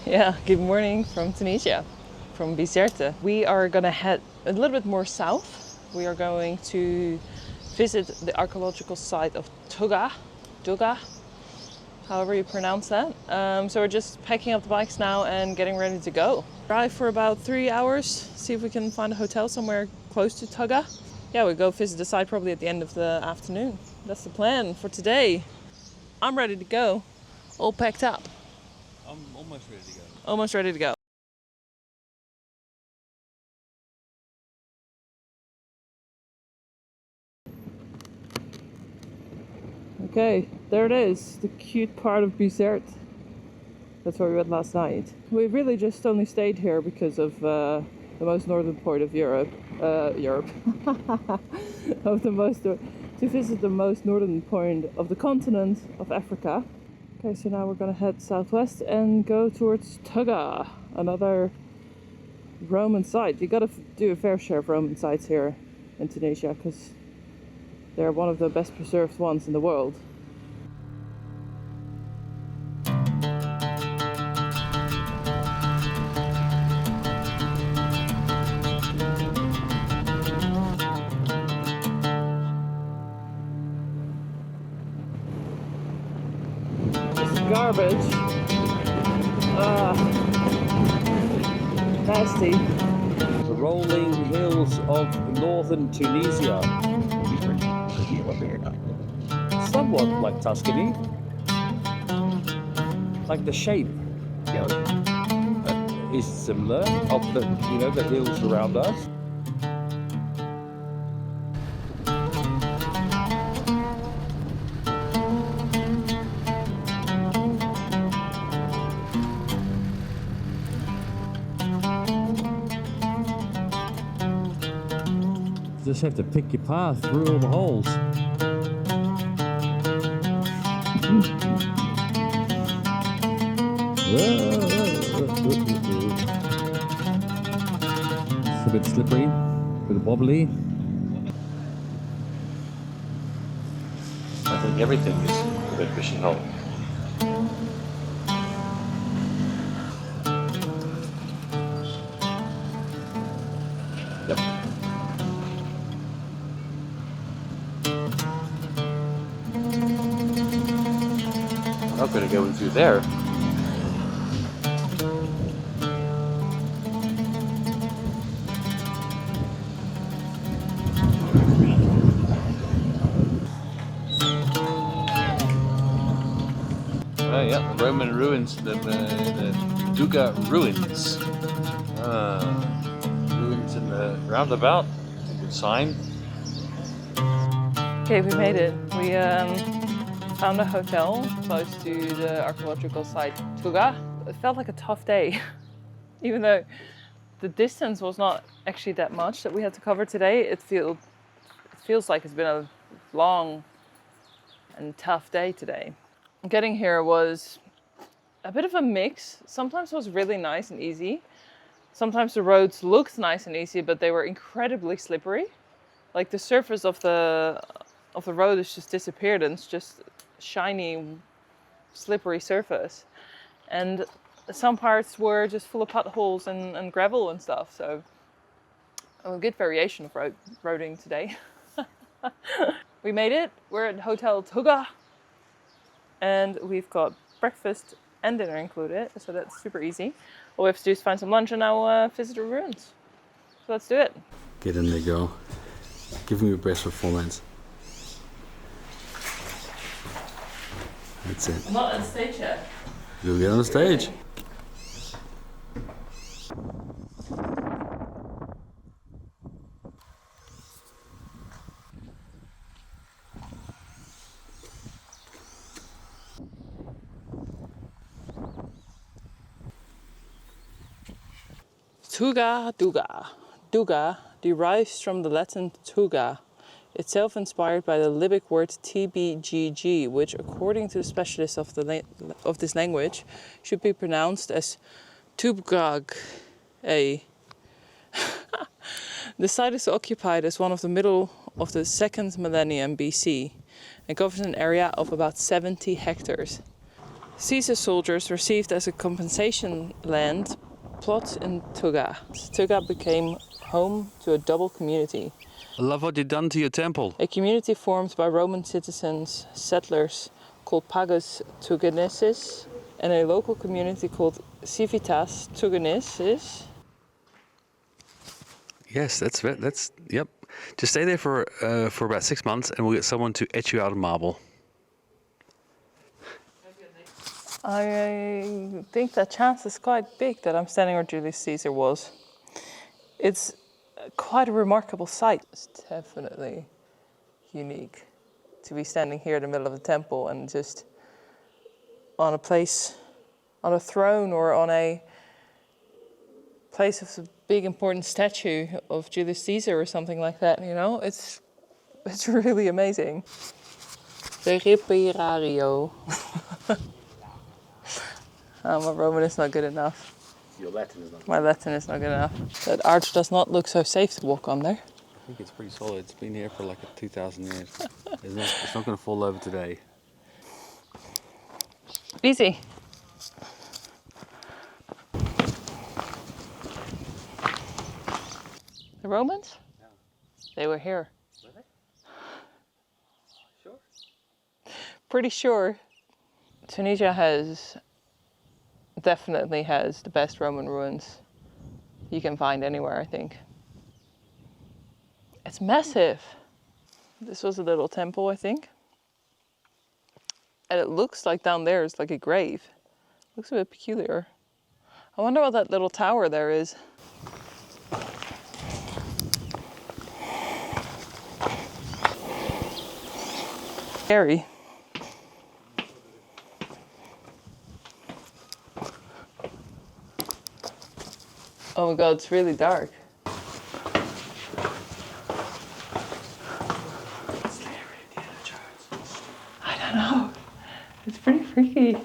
Yeah, good morning from Tunisia, from Bizerte. We are gonna head a little bit more south. We are going to visit the archaeological site of Dougga, however you pronounce that. So we're just packing up the bikes now and getting ready to go. Drive for about 3 hours, see if we can find a hotel somewhere close to Dougga. Yeah, we go visit the site probably at the end of the afternoon. That's the plan for today. I'm ready to go, all packed up. I'm almost ready to go. Almost ready to go. Okay, there it is, the cute part of Bizerte. That's where we went last night. We really just only stayed here because of the most northern point of Europe. To visit the most northern point of the continent of Africa. Okay, so now we're gonna head southwest and go towards Dougga, another Roman site. You gotta do a fair share of Roman sites here in Tunisia because they're one of the best preserved ones in the world. This is garbage. Nasty. The rolling hills of northern Tunisia. Somewhat like Tuscany. Like the shape is similar of the the hills around us. You just have to pick your path through all the holes. It's a bit slippery, a bit wobbly. I think everything is a bit fishing hole. Yep. I'm not going to go in through there. Oh yeah, the Roman ruins, the Dougga ruins. Ruins in the roundabout. That's a good sign. Okay, we made it. We found a hotel close to the archaeological site Dougga. It felt like a tough day, even though the distance was not actually that much that we had to cover today. It feels like it's been a long and tough day today. Getting here was a bit of a mix. Sometimes it was really nice and easy. Sometimes the roads looked nice and easy, but they were incredibly slippery. Like the surface of the road has just disappeared and it's just shiny, slippery surface. And some parts were just full of potholes and gravel and stuff. So a good variation of roading today. We made it. We're at Hotel Dougga. And we've got breakfast and dinner included, so that's super easy. All we have to do is find some lunch and now visit the ruins. So let's do it. Get in there, girl. Give me your best performance. That's it. I'm not on stage yet. You'll get on the stage. Dougga. Dougga derives from the Latin tuga, itself inspired by the Libyc word tbgg, which, according to the specialists of this language, should be pronounced as tubgag. The site is occupied as one of the middle of the 2nd millennium BC and covers an area of about 70 hectares. Caesar soldiers received as a compensation land plots in Dougga. Dougga became home to a double community. I love what you've done to your temple. A community formed by Roman citizens, settlers called Pagus Tugenensis, and a local community called Civitas Tugenensis. Yes, that's yep. Just stay there for about 6 months, and we'll get someone to etch you out of marble. I think the chance is quite big that I'm standing where Julius Caesar was. It's quite a remarkable sight. It's definitely unique to be standing here in the middle of the temple and just on a place, on a throne or on a place of a big important statue of Julius Caesar or something like that, you know? It's really amazing. The Reperario. My Roman is not good enough. Your Latin is not. My Latin is not good enough. That arch does not look so safe to walk on there. I think it's pretty solid. It's been here for like 2,000 years. It's not going to fall over today. Easy. The Romans? Yeah. They were here. Were they? Sure. Pretty sure. Tunisia definitely has the best Roman ruins you can find anywhere, I think. It's massive. This was a little temple, I think. And it looks like down there is like a grave. Looks a bit peculiar. I wonder what that little tower there is. Scary. Oh my god, it's really dark. I don't know. It's pretty freaky.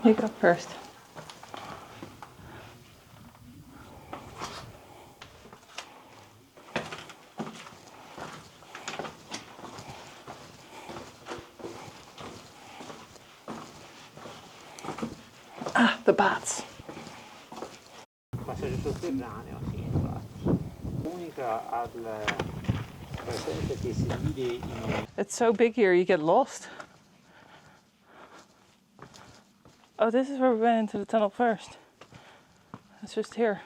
You go first. Ah, the bats. Passaggio sotterraneo, sì, infatti. Unica al presente che si divide in... It's so big here, you get lost. Oh, this is where we went into the tunnel first. It's just here.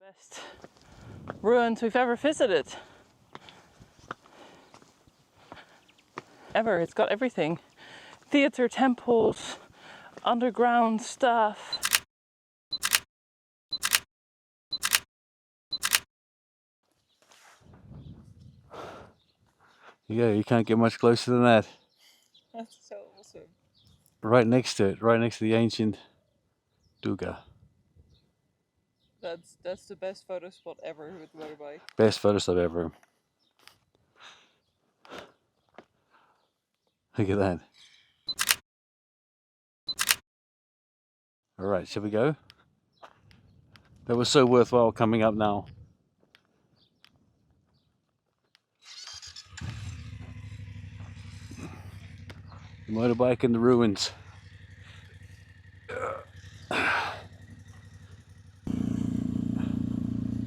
Best ruins we've ever visited. Ever. It's got everything. Theater, temples, underground stuff. Yeah, you can't get much closer than that. That's so awesome. Right next to it, right next to the ancient Dougga. That's the best photo spot ever with the motorbike. Best photo stop ever. Look at that. All right, shall we go? That was so worthwhile coming up now. The motorbike in the ruins.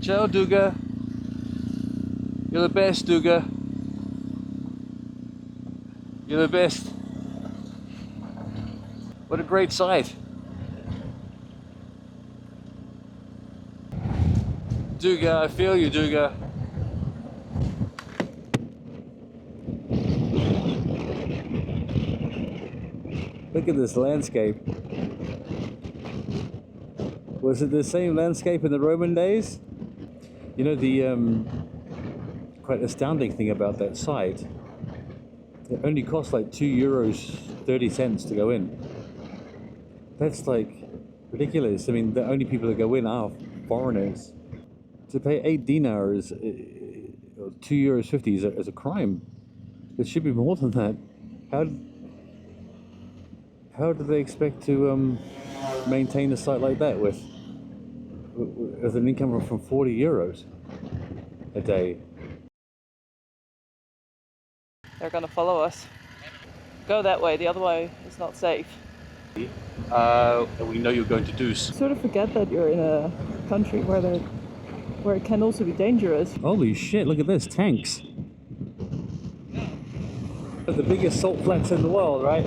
Ciao, Dougga. You're the best, Dougga. You're the best. What a great sight. Dougga, I feel you, Dougga. Look at this landscape. Was it the same landscape in the Roman days? You know, the quite astounding thing about that site, it only costs like €2.30 to go in. That's like ridiculous. I mean, the only people that go in are foreigners. To pay 8 dinars, €2.50 is a crime. It should be more than that. How do they expect to maintain a site like that with an income from 40 euros a day? They're gonna follow us. Go that way, the other way is not safe. And we know you're going to do. Sort of forget that you're in a country where it can also be dangerous. Holy shit, look at this, tanks. The biggest salt flats in the world, right?